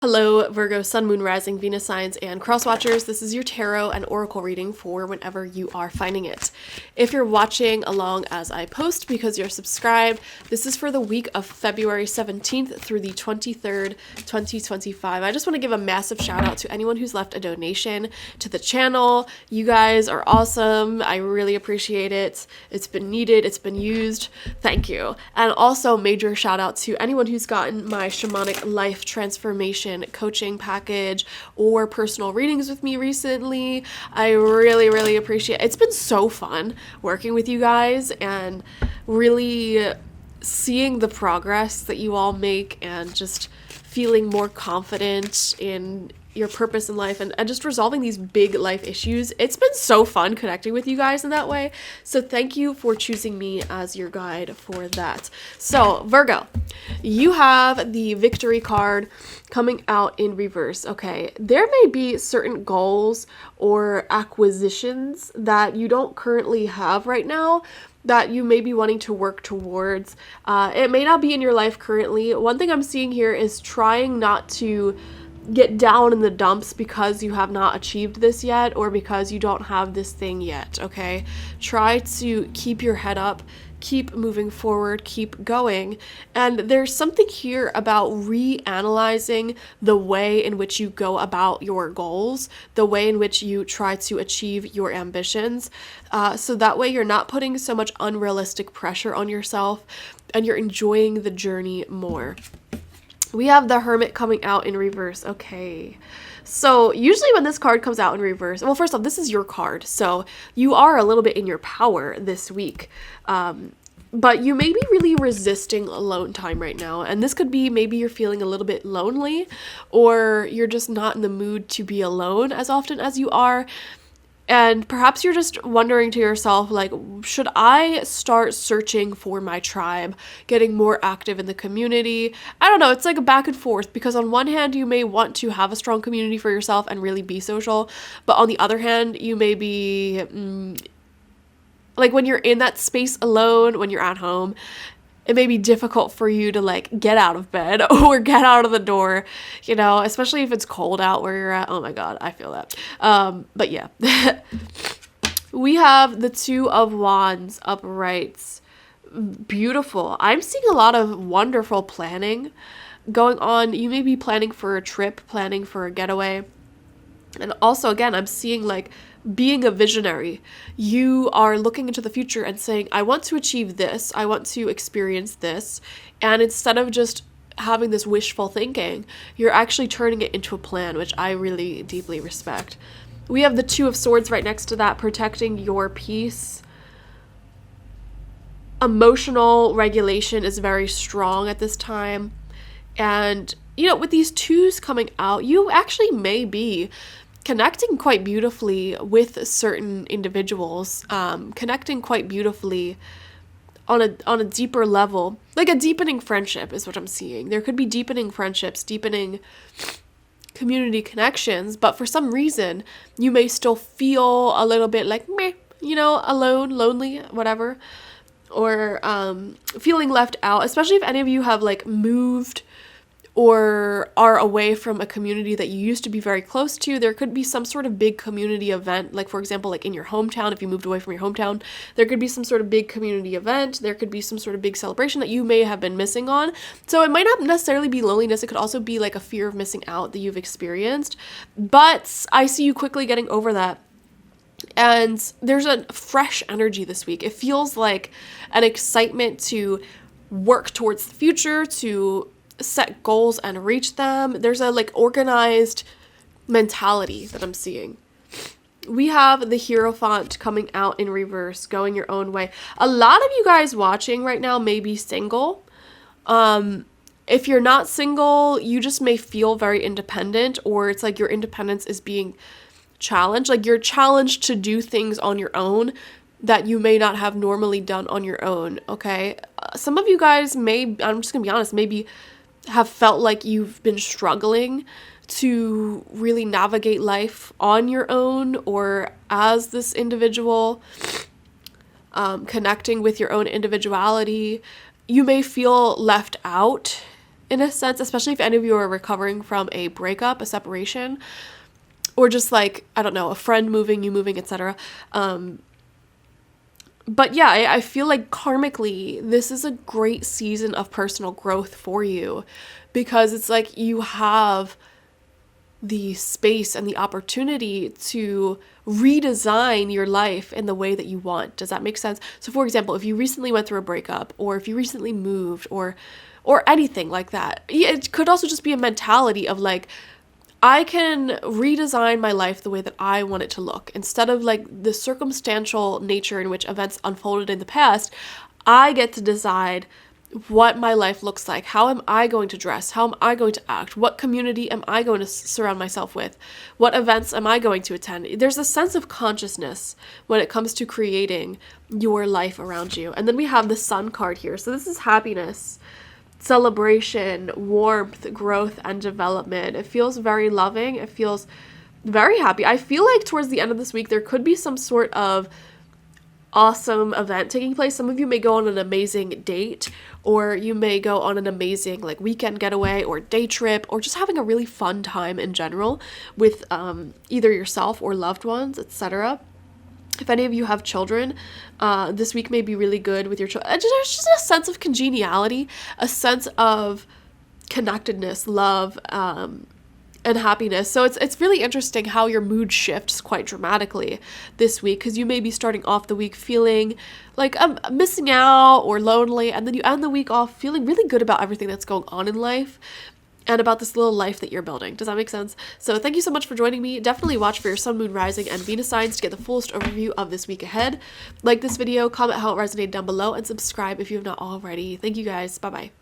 Hello, Virgo, Sun, Moon, Rising, Venus signs, and cross watchers. This is your tarot and oracle reading for whenever you are finding it. If you're watching along as I post because you're subscribed, this is for the week of February 17th through the 23rd, 2025. I just want to give a massive shout out to anyone who's left a donation to the channel. You guys are awesome. I really appreciate it. It's been needed. It's been used. Thank you. And also major shout out to anyone who's gotten my Shamanic Life Transformation coaching package or personal readings with me recently. I really appreciate it. It's been so fun working with you guys and really seeing the progress that you all make and just feeling more confident in your purpose in life and just resolving these big life issues. It's been so fun connecting with you guys in that way. So thank you for choosing me as your guide for that. So Virgo, you have the victory card coming out in reverse. Okay, there may be certain goals or acquisitions that you don't currently have right now that you may be wanting to work towards. It may not be in your life currently. One thing I'm seeing here is trying not to get down in the dumps because you have not achieved this yet or because you don't have this thing yet, okay? Try to keep your head up, keep moving forward, keep going. And there's something here about reanalyzing the way in which you go about your goals, the way in which you try to achieve your ambitions. So that way you're not putting so much unrealistic pressure on yourself and you're enjoying the journey more. We have the Hermit coming out in reverse. Okay. So usually when this card comes out in reverse, well, first off, this is your card. So you are a little bit in your power this week. But you may be really resisting alone time right now. And this could be maybe you're feeling a little bit lonely or you're just not in the mood to be alone as often as you are. And perhaps you're just wondering to yourself, like, should I start searching for my tribe, getting more active in the community? I don't know. It's like a back and forth because on one hand, you may want to have a strong community for yourself and really be social. But on the other hand, you may be like when you're in that space alone, when you're at home, it may be difficult for you to like get out of bed or get out of the door, you know, especially if it's cold out where you're at. Oh my God, I feel that. But yeah, we have the Two of Wands uprights. Beautiful. I'm seeing a lot of wonderful planning going on. You may be planning for a trip, planning for a getaway. And also, again, I'm seeing like being a visionary. You are looking into the future and saying, I want to achieve this. I want to experience this. And instead of just having this wishful thinking, you're actually turning it into a plan, which I really deeply respect. We have the Two of Swords right next to that, protecting your peace. Emotional regulation is very strong at this time. And, you know, with these twos coming out, you actually may be connecting quite beautifully with certain individuals, connecting quite beautifully on a deeper level, like a deepening friendship is what I'm seeing. There could be deepening friendships, deepening community connections, but for some reason you may still feel a little bit like meh, you know, alone, lonely, whatever, or feeling left out, especially if any of you have like moved or are away from a community that you used to be very close to. There could be some sort of big community event, like for example, like in your hometown, if you moved away from your hometown, there could be some sort of big community event. There could be some sort of big celebration that you may have been missing on. So it might not necessarily be loneliness. It could also be like a fear of missing out that you've experienced. But I see you quickly getting over that. And there's a fresh energy this week. It feels like an excitement to work towards the future, to set goals and reach them. There's a like organized mentality that I'm seeing. We have the Hierophant coming out in reverse, going your own way. A lot of you guys watching right now may be single. If you're not single, you just may feel very independent, or it's like your independence is being challenged. Like you're challenged to do things on your own that you may not have normally done on your own, okay? Some of you guys may, I'm just gonna be honest, maybe have felt like you've been struggling to really navigate life on your own or as this individual, connecting with your own individuality. You may feel left out in a sense, especially if any of you are recovering from a breakup, a separation, or just like, I don't know, a friend moving, you moving, etc. But yeah, I feel like karmically, this is a great season of personal growth for you, because it's like you have the space and the opportunity to redesign your life in the way that you want. Does that make sense? So for example, if you recently went through a breakup, or if you recently moved, or anything like that, it could also just be a mentality of like, I can redesign my life the way that I want it to look. Instead of like the circumstantial nature in which events unfolded in the past, I get to decide what my life looks like. How am I going to dress? How am I going to act? What community am I going to surround myself with? What events am I going to attend? There's a sense of consciousness when it comes to creating your life around you. And then we have the Sun card here. So this is happiness, celebration, warmth, growth, and development. It feels very loving. It feels very happy. I feel like towards the end of this week, there could be some sort of awesome event taking place. Some of you may go on an amazing date, or you may go on an amazing like weekend getaway or day trip, or just having a really fun time in general with either yourself or loved ones, etc. If any of you have children, this week may be really good with your children. There's just a sense of congeniality, a sense of connectedness, love, and happiness. So it's really interesting how your mood shifts quite dramatically this week, because you may be starting off the week feeling like I'm missing out or lonely, and then you end the week off feeling really good about everything that's going on in life and about this little life that you're building. Does that make sense? So thank you so much for joining me. Definitely watch for your Sun, Moon, Rising, and Venus signs to get the fullest overview of this week ahead. Like this video, comment how it resonated down below, and subscribe if you have not already. Thank you guys. Bye-bye.